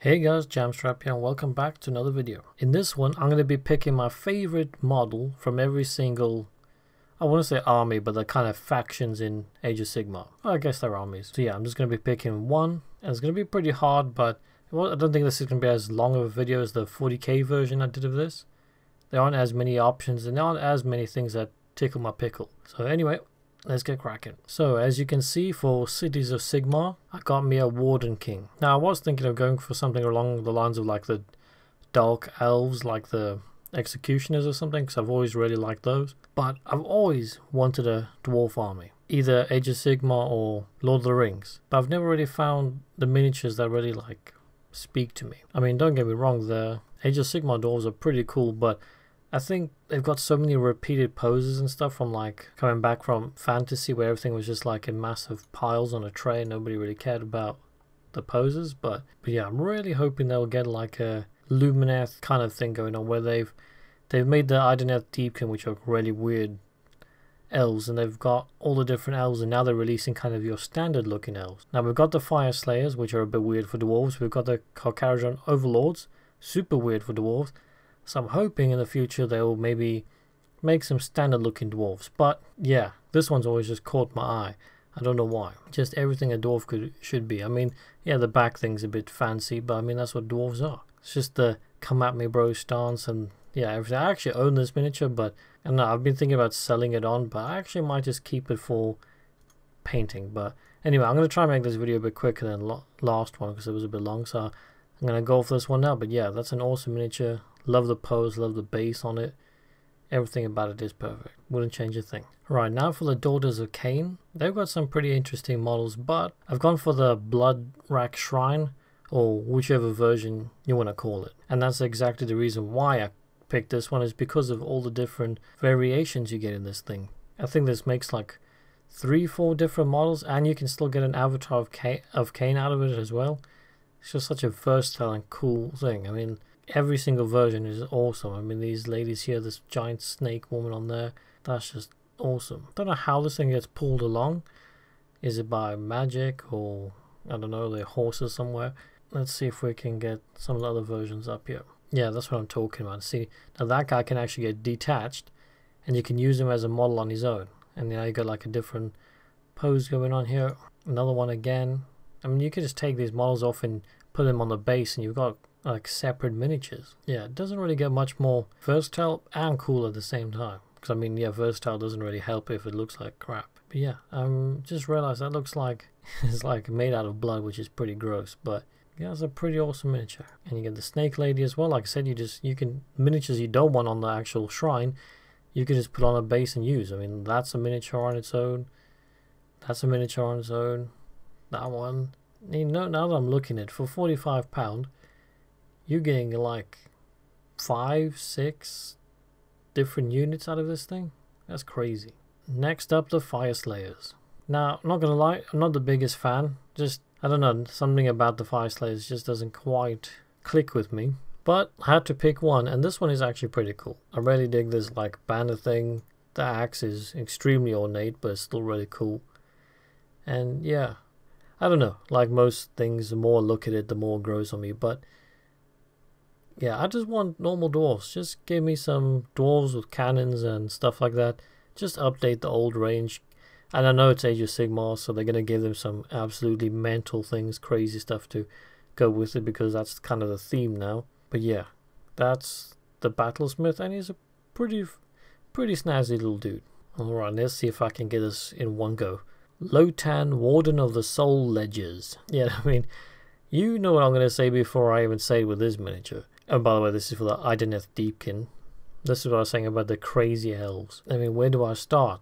Hey guys, Jamstrap here and welcome back to another video. In this one, I'm going to be picking my favorite model from every single, I want to say army, but they're kind of factions in Age of Sigmar. Well, I guess they're armies. So yeah, I'm just going to be picking one, and it's going to be pretty hard, but I don't think this is going to be as long of a video as the 40k version I did of this. There aren't as many options and there aren't as many things that tickle my pickle. So anyway, let's get cracking. So as you can see, for Cities of Sigmar, I got me a Warden King. Now I was thinking of going for something along the lines of like the Dark Elves, like the Executioners or something, because I've always really liked those. But I've always wanted a Dwarf army, either Age of Sigmar or Lord of the Rings. But I've never really found the miniatures that really like speak to me. I mean, don't get me wrong, the Age of Sigmar dwarves are pretty cool, but I think they've got so many repeated poses and stuff from like coming back from fantasy where everything was just like in massive piles on a tray and nobody really cared about the poses. But yeah, I'm really hoping they'll get like a Lumineth kind of thing going on where they've made the Idoneth Deepkin, which are really weird elves, and they've got all the different elves, and now they're releasing kind of your standard looking elves. Now we've got the Fire Slayers, which are a bit weird for dwarves. We've got the Carcharodon Overlords, super weird for dwarves. So I'm hoping in the future they'll maybe make some standard looking dwarves. But yeah, this one's always just caught my eye. I don't know why. Just everything a dwarf should be. I mean, yeah, the back thing's a bit fancy, but I mean, that's what dwarves are. It's just the come at me bro stance and yeah, everything. I actually own this miniature, but I don't know, I've been thinking about selling it on, but I actually might just keep it for painting. But anyway, I'm going to try and make this video a bit quicker than last one because it was a bit long, so I'm going to go for this one now. But yeah, that's an awesome miniature. Love the pose, love the base on it. Everything about it is perfect. Wouldn't change a thing. Right, now for the Daughters of Khaine. They've got some pretty interesting models, but I've gone for the Blood Rack Shrine, or whichever version you want to call it. And that's exactly the reason why I picked this one, is because of all the different variations you get in this thing. I think this makes like 3-4 different models, and you can still get an avatar of Khaine out of it as well. It's just such a versatile and cool thing. I mean, every single version is awesome. I mean, these ladies here, this giant snake woman on there, that's just awesome. Don't know how this thing gets pulled along. Is it by magic or, I don't know, they're horses somewhere? Let's see if we can get some of the other versions up here. Yeah, that's what I'm talking about. See, now that guy can actually get detached and you can use him as a model on his own. And now you got like a different pose going on here. Another one again. I mean, you could just take these models off and put them on the base and you've got like separate miniatures. Yeah, it doesn't really get much more versatile and cool at the same time. Because I mean, yeah, versatile doesn't really help if it looks like crap. But yeah, just realized that looks like it's like made out of blood, which is pretty gross. But yeah, it's a pretty awesome miniature. And you get the snake lady as well. Like I said, you can miniatures you don't want on the actual shrine, you can just put on a base and use. I mean, that's a miniature on its own. That's a miniature on its own. That one. You know, now that I'm looking at it, for £45, you're getting like 5-6 different units out of this thing. That's crazy. Next up, the Fire Slayers. Now, I'm not gonna lie, I'm not the biggest fan. Just, I don't know, something about the Fire Slayers just doesn't quite click with me. But I had to pick one, and this one is actually pretty cool. I really dig this like banner thing. The axe is extremely ornate, but it's still really cool. And yeah, I don't know, like most things, the more I look at it, the more it grows on me. But yeah, I just want normal dwarves. Just give me some dwarves with cannons and stuff like that. Just update the old range. And I know it's Age of Sigmar, so they're going to give them some absolutely mental things, crazy stuff to go with it, because that's kind of the theme now. But yeah, that's the Battlesmith, and he's a pretty snazzy little dude. Alright, let's see if I can get this in one go. Lotan, Warden of the Soul Ledgers. Yeah, I mean, you know what I'm going to say before I even say it with this miniature. And by the way, this is for the Idoneth Deepkin. This is what I was saying about the crazy elves. I mean, where do I start?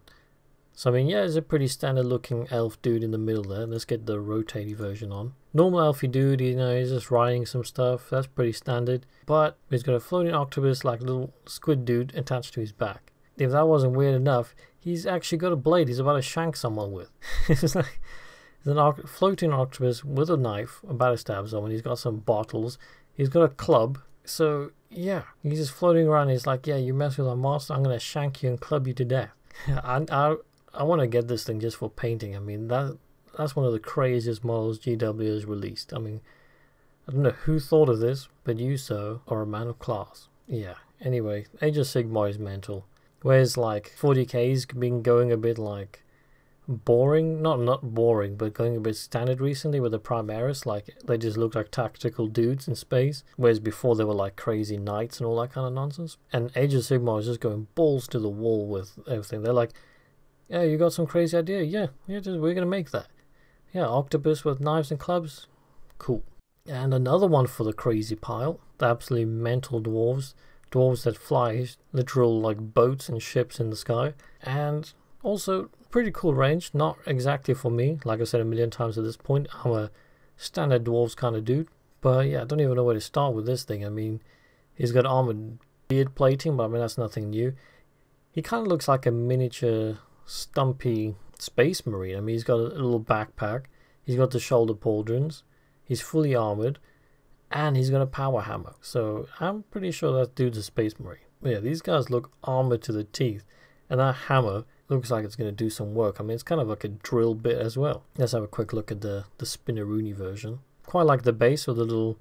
So I mean, yeah, it's a pretty standard looking elf dude in the middle there. Let's get the rotating version on. Normal elfy dude, you know, he's just riding some stuff. That's pretty standard. But he's got a floating octopus like little squid dude attached to his back. If that wasn't weird enough, he's actually got a blade he's about to shank someone with. It's like a floating octopus with a knife about to stab someone. He's got some bottles. He's got a club. So yeah, he's just floating around. He's like, yeah, you mess with our master, I'm going to shank you and club you to death. I want to get this thing just for painting. I mean, that's one of the craziest models GW has released. I mean, I don't know who thought of this, but you, sir, are a man of class. Yeah, anyway, Age of Sigmar is mental. Whereas like 40k's been going a bit like boring, not boring, but going a bit standard recently with the Primaris. Like they just look like tactical dudes in space, whereas before they were like crazy knights and all that kind of nonsense. And Age of Sigmar is just going balls to the wall with everything. They're like, yeah, you got some crazy idea? Yeah, we're gonna make that. Yeah, octopus with knives and clubs, cool. And another one for the crazy pile, the absolutely mental dwarves that fly literal like boats and ships in the sky. And also pretty cool range, not exactly for me, like I said a million times at this point. I'm a standard dwarves kind of dude, but yeah, I don't even know where to start with this thing. I mean, he's got armored beard plating, but I mean that's nothing new. He kind of looks like a miniature stumpy space marine. I mean, he's got a little backpack, he's got the shoulder pauldrons, he's fully armored, and he's got a power hammer. So I'm pretty sure that dude's a space marine. But yeah, these guys look armored to the teeth, and that hammer looks like it's going to do some work. I mean, it's kind of like a drill bit as well. Let's have a quick look at the Spinneroonie version. Quite like the base with the little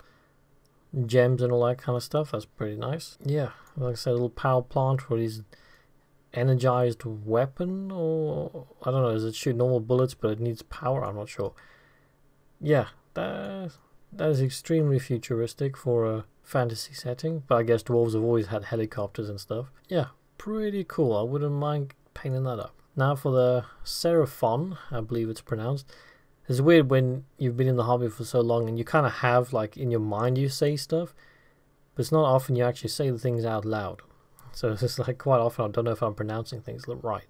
gems and all that kind of stuff. That's pretty nice. Yeah, like I said, a little power plant for his energized weapon, or I don't know, does it shoot normal bullets but it needs power? I'm not sure. Yeah, that is extremely futuristic for a fantasy setting, but I guess dwarves have always had helicopters and stuff. Yeah, pretty cool. I wouldn't mind painting that up. Now for the Seraphon, I believe it's pronounced. It's weird when you've been in the hobby for so long and you kind of have, like, in your mind you say stuff, but it's not often you actually say the things out loud. So it's just like quite often I don't know if I'm pronouncing things right.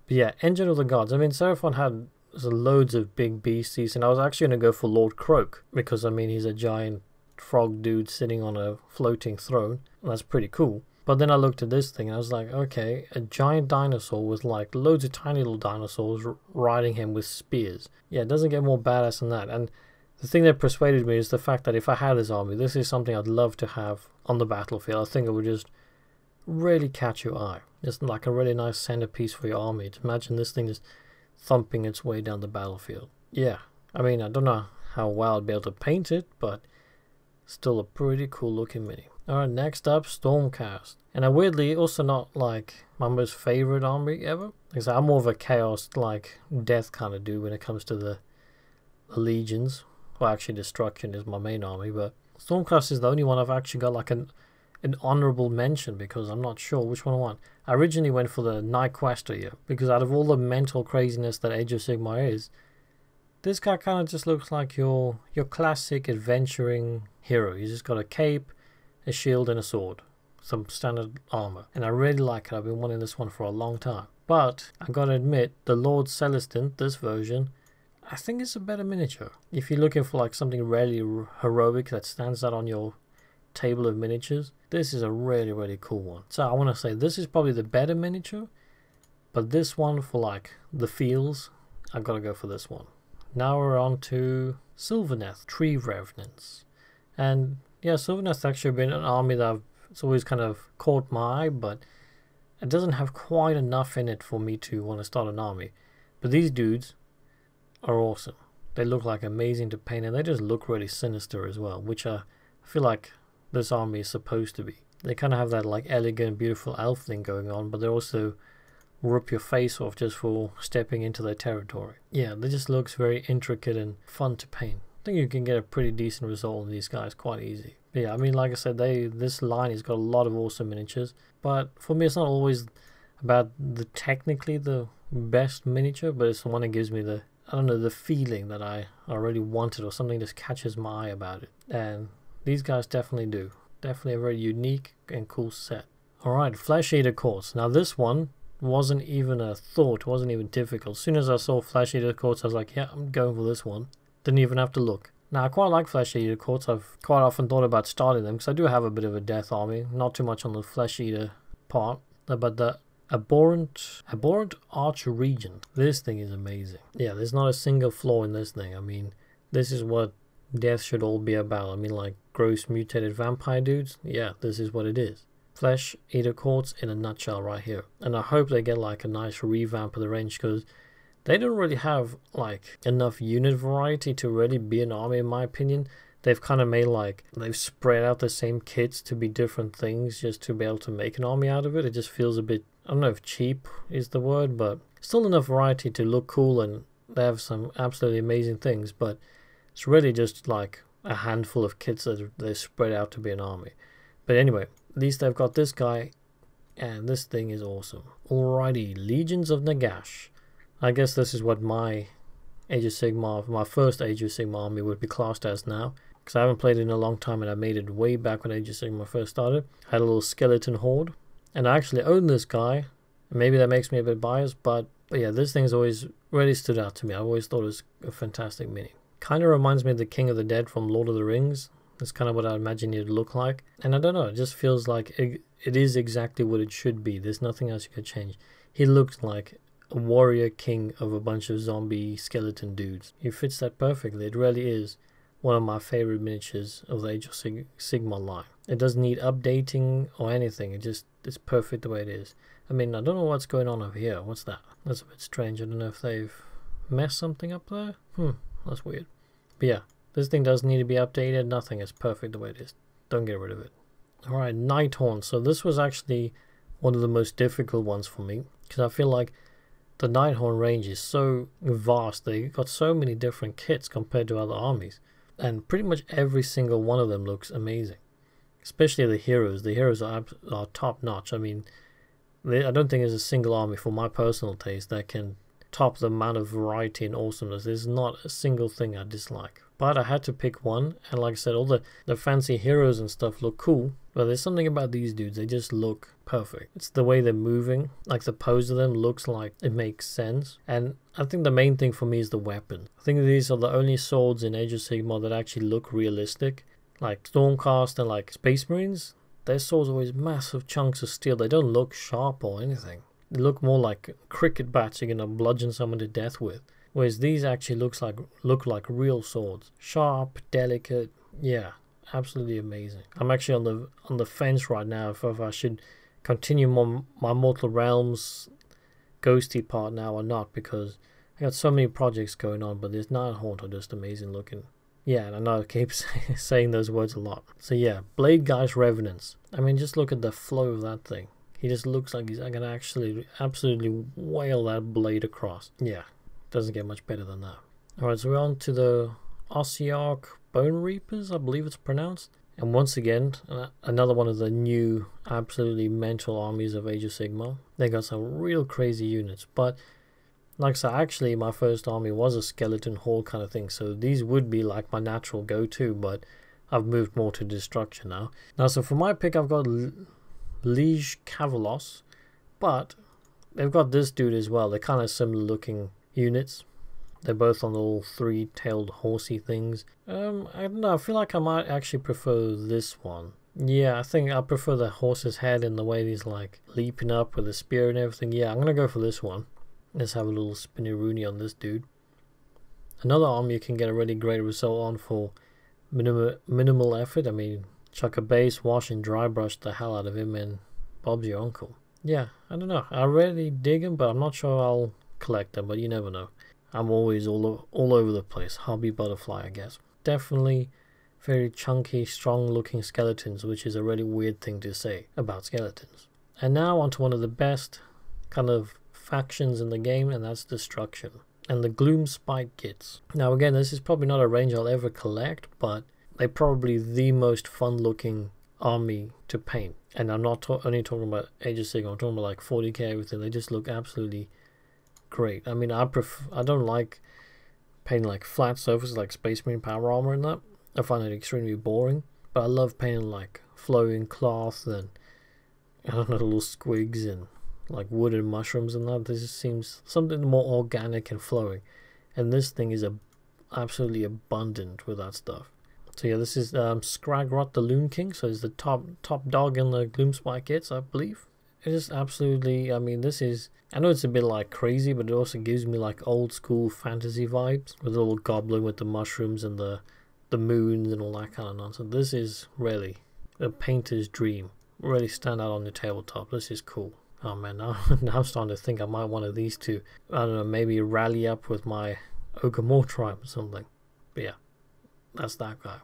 But yeah, Engine of the Gods. I mean, Seraphon had loads of big beasties, and I was actually going to go for Lord Croak, because I mean he's a giant frog dude sitting on a floating throne, and that's pretty cool. But then I looked at this thing and I was like, okay, a giant dinosaur with like loads of tiny little dinosaurs riding him with spears. Yeah, it doesn't get more badass than that. And the thing that persuaded me is the fact that if I had this army, this is something I'd love to have on the battlefield. I think it would just really catch your eye. Just like a really nice centerpiece for your army. To imagine this thing just thumping its way down the battlefield. Yeah, I mean, I don't know how well I'd be able to paint it, but still a pretty cool looking mini. Alright, next up, Stormcast. And weirdly, also not like my most favorite army ever, because I'm more of a chaos, like death kind of dude when it comes to the legions. Well, actually Destruction is my main army, but Stormcast is the only one I've actually got like an honorable mention, because I'm not sure which one I want. I originally went for the Nightquester here, because out of all the mental craziness that Age of Sigmar is, this guy kind of just looks like your classic adventuring hero. He's just got a cape, a shield and a sword, some standard armor, and I really like it. I've been wanting this one for a long time. But I gotta admit, the Lord Celestin, this version, I think it's a better miniature. If you're looking for like something really heroic that stands out on your table of miniatures, this is a really cool one. So I want to say this is probably the better miniature, but this one for like the feels, I've got to go for this one. Now we're on to Sylvaneth, Tree Revenants. And yeah, Sylvaneth's actually been an army that it's always kind of caught my eye, but it doesn't have quite enough in it for me to want to start an army. But these dudes are awesome. They look like amazing to paint, and they just look really sinister as well, which I feel like this army is supposed to be. They kind of have that like elegant, beautiful elf thing going on, but they also rip your face off just for stepping into their territory. Yeah, they just looks very intricate and fun to paint. I think you can get a pretty decent result on these guys quite easy. But yeah, I mean, like I said, this line has got a lot of awesome miniatures, but for me it's not always about the technically the best miniature, but it's the one that gives me the, I don't know, the feeling that I already wanted, or something just catches my eye about it. And these guys definitely do. Definitely a very unique and cool set. Alright, Flesh Eater Courts. Now this one wasn't even a thought, wasn't even difficult. As soon as I saw Flesh Eater Courts, I was like, yeah, I'm going for this one. Didn't even have to look. Now I quite like Flesh Eater Courts. I've quite often thought about starting them, because I do have a bit of a death army. Not too much on the Flesh Eater part, but the Abhorrent Archregent. This thing is amazing. Yeah, there's not a single flaw in this thing. I mean, this is what death should all be about. I mean, like gross mutated vampire dudes. Yeah, this is what it is. Flesh Eater Courts in a nutshell right here. And I hope they get like a nice revamp of the range, because they don't really have like enough unit variety to really be an army in my opinion. they've kind of made like, they've spread out the same kits to be different things just to be able to make an army out of it. It just feels a bit, I don't know if cheap is the word, but still enough variety to look cool, and they have some absolutely amazing things, but it's really just like a handful of kits that they spread out to be an army. But anyway, at least they've got this guy, and this thing is awesome. Alrighty, Legions of Nagash. I guess this is what my Age of Sigmar, my first Age of Sigmar army would be classed as now, because I haven't played it in a long time, and I made it way back when Age of Sigmar first started. I had a little skeleton horde, and I actually own this guy. Maybe that makes me a bit biased, but yeah, this thing's always really stood out to me. I always thought it was a fantastic mini. Kind of reminds me of the King of the Dead from Lord of the Rings. That's kind of what I imagine it'd look like. And I don't know, it just feels like it is exactly what it should be. There's nothing else you could change. He looked like a warrior king of a bunch of zombie skeleton dudes. He fits that perfectly. It really is one of my favorite miniatures of the Age of Sigmar line. It doesn't need updating or anything. It's perfect the way it is. I mean, I don't know what's going on over here. What's that? That's a bit strange. I don't know if they've messed something up there. That's weird. But yeah, this thing doesn't need to be updated. Nothing. It's perfect the way it is. Don't get rid of it. Alright, Nighthorn. So this was actually one of the most difficult ones for me, because I feel like the Nighthorn range is so vast. They got so many different kits compared to other armies, and pretty much every single one of them looks amazing. Especially the heroes. The heroes are top notch. I mean, I don't think there's a single army, for my personal taste, that can top the amount of variety and awesomeness. There's not a single thing I dislike. But I had to pick one, and like I said, all the fancy heroes and stuff look cool, but there's something about these dudes, they just look perfect. It's the way they're moving, like the pose of them looks like it makes sense. And I think the main thing for me is the weapon. I think these are the only swords in Age of Sigmar that actually look realistic. Like Stormcast and like Space Marines, their swords are always massive chunks of steel. They don't look sharp or anything. They look more like cricket bats you're gonna bludgeon someone to death with. Whereas these actually look like real swords. Sharp, delicate, yeah, absolutely amazing. I'm actually on the fence right now if I should continue my Mortal Realms ghosty part now or not, because I got so many projects going on, but this Nighthorn are just amazing looking. Yeah, and I know I keep saying those words a lot. So yeah, Blade Geist Revenants. I mean, just look at the flow of that thing. He just looks like he's gonna actually absolutely wail that blade across. Yeah. Doesn't get much better than that. Alright, so we're on to the Ossiarch Bone Reapers, I believe it's pronounced. And once again, another one of the new absolutely mental armies of Age of Sigmar. They got some real crazy units, but like I said, actually my first army was a skeleton horde kind of thing, so these would be like my natural go-to, but I've moved more to destruction now. So for my pick, I've got Liege Cavalos, but they've got this dude as well. They're kind of similar looking units. They're both on the little three-tailed horsey things. I don't know, I feel like I might actually prefer this one. Yeah, I think I prefer the horse's head and the way he's like leaping up with the spear and everything. Yeah, I'm gonna go for this one. Let's have a little spinny rooney on this dude. Another army you can get a really great result on for minimal effort. I mean, chuck a base, wash and dry brush the hell out of him, and Bob's your uncle. Yeah, I don't know. I really dig him, but I'm not sure I'll collect them, but you never know. I'm always all over the place. Hobby butterfly, I guess. Definitely very chunky, strong looking skeletons, which is a really weird thing to say about skeletons. And now onto one of the best kind of factions in the game, and that's Destruction and the Gloomspite kits. Now again, this is probably not a range I'll ever collect, but they're probably the most fun looking army to paint. And I'm not only talking about Age of Sigmar, I'm talking about like 40k everything. They just look absolutely great. I mean, I don't like painting like flat surfaces like Space Marine power armor and that. I find it extremely boring, but I love painting like flowing cloth and I don't know, little squigs and like wood and mushrooms and that. This just seems something more organic and flowing, and this thing is absolutely abundant with that stuff. So yeah, this is Skragrott the Loon King, so it's the top dog in the Gloomspite kits, I believe. It is absolutely, I mean, this is, I know it's a bit like crazy, but it also gives me like old school fantasy vibes with the little goblin with the mushrooms and the moons and all that kind of nonsense. This is really a painter's dream. Really stand out on the tabletop. This is cool. Oh man, now I'm starting to think I might one of these two. I don't know, maybe rally up with my Ogre Tribe or something. But yeah, that's that guy.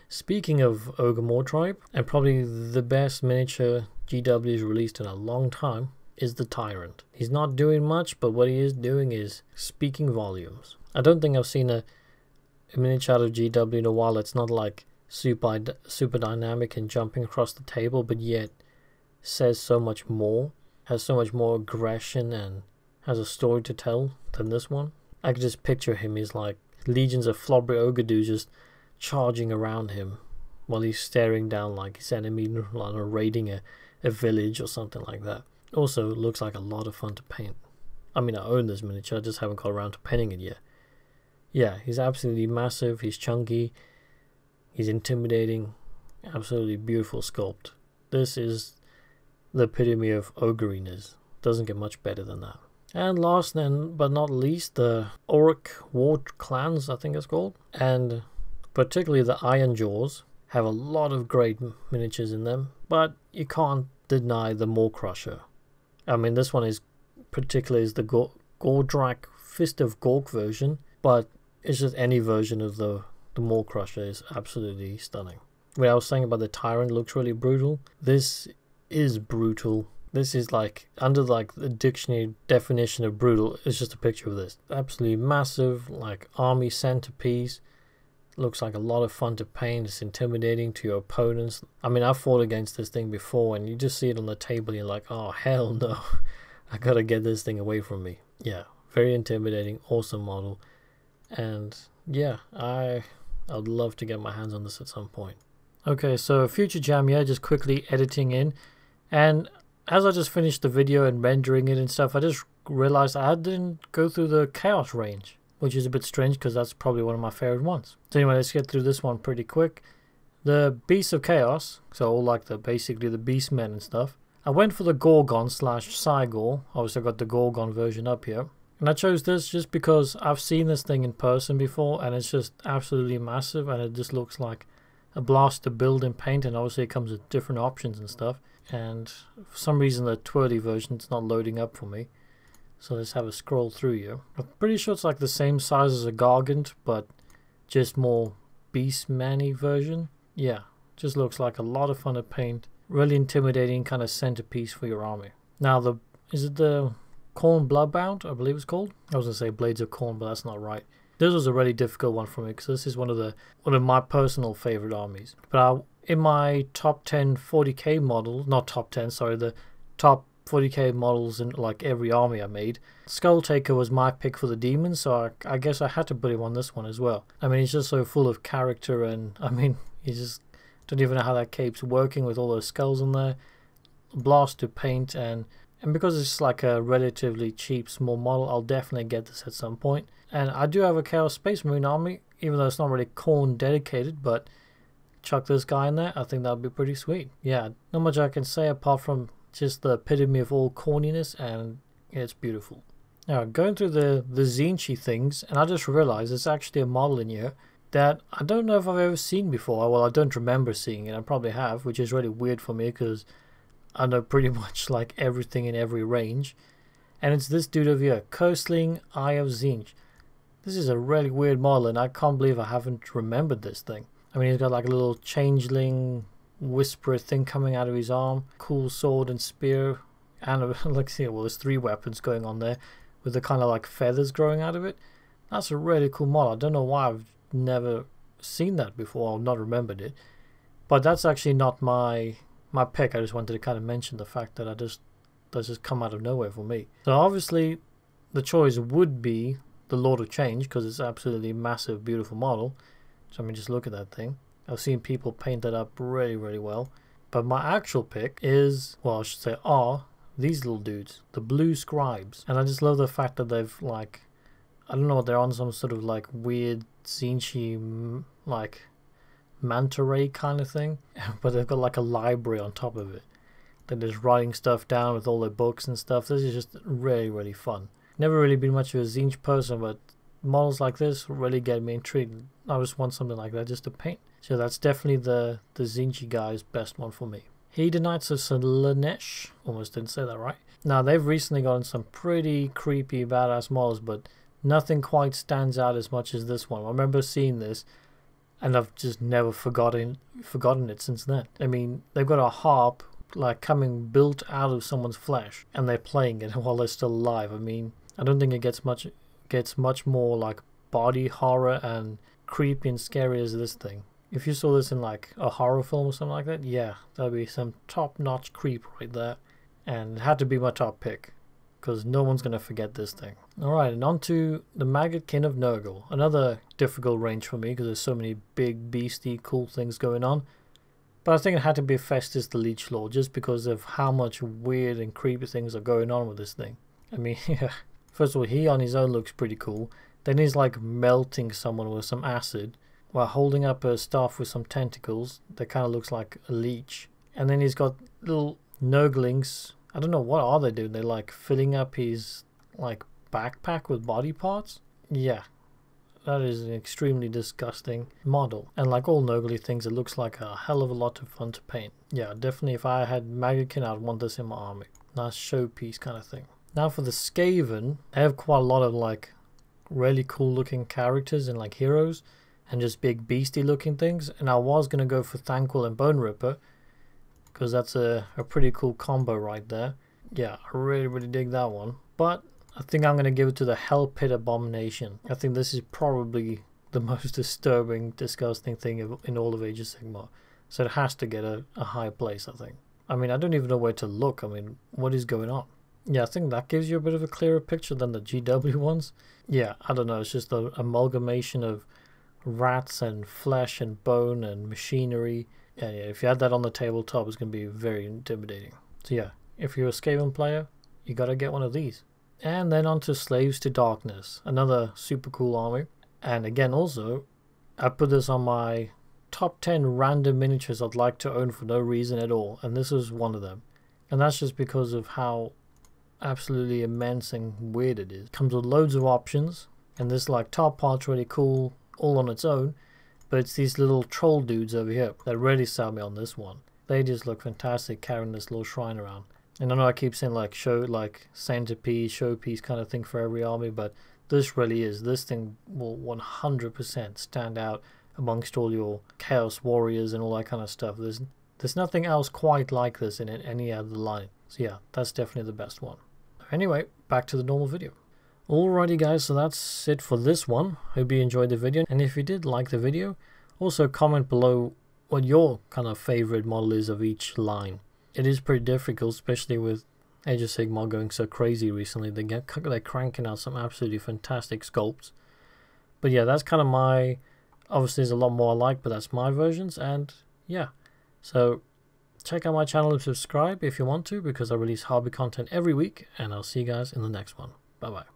Speaking of Ogre Mawtripe, and probably the best miniature GW has released in a long time, is the Tyrant. He's not doing much, but what he is doing is speaking volumes. I don't think I've seen a miniature out of GW in a while that's not like super dynamic and jumping across the table, but yet says so much more, has so much more aggression and has a story to tell than this one. I can just picture him, he's like legions of Flobberry Ogre dudes just charging around him while he's staring down like his enemy, like raiding a village or something like that. Also, it looks like a lot of fun to paint. I mean, I own this miniature, I just haven't got around to painting it yet. Yeah, he's absolutely massive, he's chunky, he's intimidating, absolutely beautiful sculpt. This is the epitome of ogreiness. Doesn't get much better than that. And last but not least, the Orc War Clans, I think it's called. And particularly the Ironjawz have a lot of great miniatures in them, but you can't deny the Maw-Krusha. I mean, this one is particularly is the Gordrakk Fist of Gork version, but it's just any version of the Maw-Krusha is absolutely stunning. When I was saying about the Tyrant looks really brutal, this is brutal. This is like, under like the dictionary definition of brutal, it's just a picture of this. Absolutely massive, like army centerpiece. Looks like a lot of fun to paint. It's intimidating to your opponents. I mean, I've fought against this thing before and you just see it on the table and you're like, oh hell no, I gotta get this thing away from me. Yeah, very intimidating, awesome model. And yeah, I'd love to get my hands on this at some point. Okay, so Future Jam, yeah, just quickly editing in. And as I just finished the video and rendering it and stuff, I just realized I didn't go through the Chaos range, which is a bit strange because that's probably one of my favorite ones. So anyway, let's get through this one pretty quick. The Beasts of Chaos, so all like basically the Beastmen and stuff. I went for the Gorgon / Cygor. Obviously I got the Gorgon version up here. And I chose this just because I've seen this thing in person before and it's just absolutely massive and it just looks like a blast to build and paint, and obviously it comes with different options and stuff. And for some reason the twirly version's not loading up for me. So let's have a scroll through here. I'm pretty sure it's like the same size as a Gargant, but just more Beastman-y version. Yeah, just looks like a lot of fun to paint. Really intimidating kind of centerpiece for your army. Now, is it the Khorne Bloodbound, I believe it's called? I was going to say Blades of Khorne, but that's not right. This was a really difficult one for me because this is one of my personal favorite armies. But in my top 10 40k models, not top 10, sorry, the top 40k models in like every army I made, Skulltaker was my pick for the demons, so I guess I had to put him on this one as well. I mean, he's just so full of character, and I mean, you just don't even know how that cape's working with all those skulls on there. Blast to paint, and because it's like a relatively cheap small model, I'll definitely get this at some point. And I do have a Chaos Space Marine army, even though it's not really Khorne dedicated, but chuck this guy in there, I think that would be pretty sweet. Yeah, not much I can say apart from just the epitome of all corniness, and it's beautiful. Now, going through the Tzeentch things, and I just realized there's actually a model in here that I don't know if I've ever seen before. Well, I don't remember seeing it. I probably have, which is really weird for me because I know pretty much like everything in every range. And it's this dude over here, Curseling Eye of Tzeentch. This is a really weird model, and I can't believe I haven't remembered this thing. I mean, he's got like a little changeling whisperer thing coming out of his arm, cool sword and spear, and like, see, well, there's 3 weapons going on there with the kind of like feathers growing out of it. That's a really cool model. I don't know why I've never seen that before or not remembered it, but that's actually not my pick. I just wanted to kind of mention the fact that that's just come out of nowhere for me. So obviously the choice would be the Lord of Change because it's absolutely massive, beautiful model. So I mean, just look at that thing. I've seen people paint that up really, really well. But my actual pick is, well, I should say are these little dudes, the Blue Scribes. And I just love the fact that they've like, I don't know, they're on some sort of like weird Tzeentch like manta ray kind of thing. But they've got like a library on top of it. They're just writing stuff down with all their books and stuff. This is just really, really fun. Never really been much of a Tzeentch person, but models like this really get me intrigued. I just want something like that just to paint. So that's definitely the Tzeentch guy's best one for me. Hedonites of Slaanesh. Almost didn't say that right. Now, they've recently gotten some pretty creepy, badass models, but nothing quite stands out as much as this one. I remember seeing this and I've just never forgotten it since then. I mean, they've got a harp like coming built out of someone's flesh, and they're playing it while they're still alive. I mean, I don't think it gets much more like body horror and creepy and scary as this thing. If you saw this in like a horror film or something like that, yeah, that'd be some top-notch creep right there, and it had to be my top pick because no one's gonna forget this thing. Alright, and on to the Maggotkin of Nurgle. Another difficult range for me because there's so many big, beastie, cool things going on. But I think it had to be Festus the Leech Lord just because of how much weird and creepy things are going on with this thing. I mean, yeah, first of all, he on his own looks pretty cool. Then he's like melting someone with some acid while holding up a staff with some tentacles that kind of looks like a leech. And then he's got little Nurglings. I don't know, what are they doing? They're like filling up his like backpack with body parts? Yeah, that is an extremely disgusting model. And like all Nurgly things, it looks like a hell of a lot of fun to paint. Yeah, definitely if I had Maggotkin, I'd want this in my army. Nice showpiece kind of thing. Now for the Skaven, I have quite a lot of like really cool looking characters and like heroes and just big beastie looking things. And I was going to go for Thanquol and Bone Ripper, because that's a pretty cool combo right there. Yeah, I really dig that one. But I think I'm going to give it to the Hell Pit Abomination. I think this is probably the most disturbing, disgusting thing in all of Age of Sigmar. So it has to get a high place, I think. I mean, I don't even know where to look. I mean, what is going on? Yeah, I think that gives you a bit of a clearer picture than the GW ones. Yeah, I don't know. It's just an amalgamation of rats and flesh and bone and machinery. Yeah, if you had that on the tabletop, it's going to be very intimidating. So yeah, if you're a Skaven player, you got to get one of these. And then on to Slaves to Darkness, another super cool army. And again, also, I put this on my top 10 random miniatures I'd like to own for no reason at all. And this is one of them. And that's just because of how absolutely immense and weird it is. Comes with loads of options. And this like top part's really cool all on its own. But it's these little troll dudes over here that really sell me on this one. They just look fantastic carrying this little shrine around. And I know I keep saying like centerpiece, showpiece kind of thing for every army, but this really is. This thing will 100% stand out amongst all your Chaos Warriors and all that kind of stuff. There's nothing else quite like this in any other line. So yeah, that's definitely the best one. Anyway, back to the normal video. Alrighty guys, so that's it for this one. Hope you enjoyed the video, and if you did like the video, also comment below what your kind of favorite model is of each line. It is pretty difficult, especially with Age of Sigmar going so crazy recently. They're cranking out some absolutely fantastic sculpts. But yeah, that's kind of my... Obviously there's a lot more I like, but that's my versions, and yeah. So check out my channel and subscribe if you want to, because I release hobby content every week, and I'll see you guys in the next one. Bye bye.